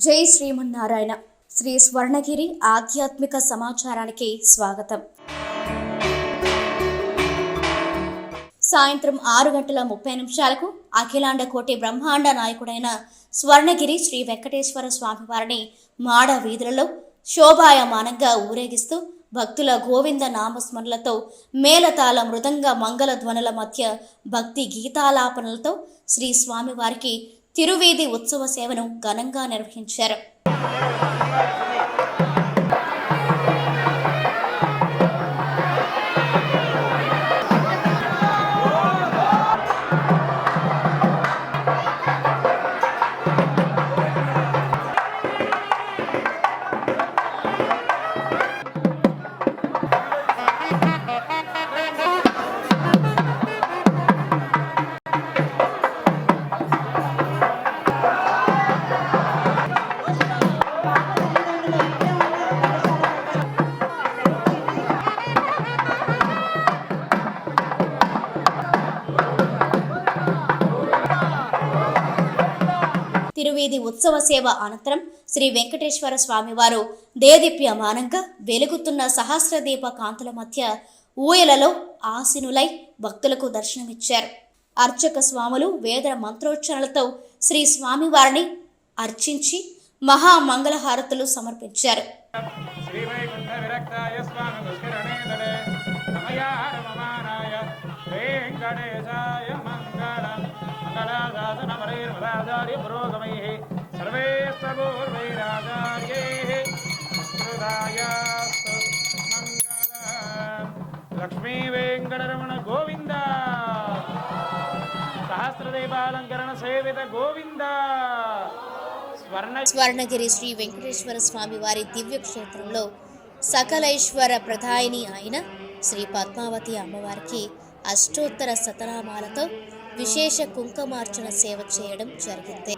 జై శ్రీమన్నారాయణ. శ్రీ స్వర్ణగిరి ఆధ్యాత్మిక సమాచారానికి స్వాగతం. సాయంత్రం 6:30 అఖిలాండ కోటి బ్రహ్మాండ నాయకుడైన స్వర్ణగిరి శ్రీ వెంకటేశ్వర స్వామివారిని మాడ వీధులలో శోభాయమానంగా ఊరేగిస్తూ భక్తుల గోవింద నామస్మరణలతో మేళతాళ మృదంగ మంగళ ధ్వనుల మధ్య భక్తి గీతాలాపనలతో శ్రీ స్వామివారికి తిరువీధి ఉత్సవ సేవను ఘనంగా నిర్వహించారు. తిరువీధి ఉత్సవ సేవ అనంతరం శ్రీ వెంకటేశ్వర స్వామివారు దేదీప్యమానంగా వెలుగుతున్న సహస్రదీప కాంతుల మధ్య ఊయలలో ఆసీనులై భక్తులకు దర్శనమిచ్చారు. అర్చక స్వాములు వేద మంత్రోచ్చరణలతో శ్రీ స్వామివారిని అర్చించి మహామంగళహారతులు సమర్పించారు. లక్ష్మీ వెంకటరమణ గోవింద, సహస్రదీపాలంకరణ సేవిత గోవింద. స్వర్ణగిరి శ్రీ వెంకటేశ్వర స్వామి వారి దివ్య క్షేత్రంలో సకలైశ్వర ప్రదాయిని అయిన శ్రీ పద్మావతి అమ్మవారికి అష్టోత్తర శతనామాలతో విశేష కుంకుమార్చన సేవ చేయడం జరిగింది.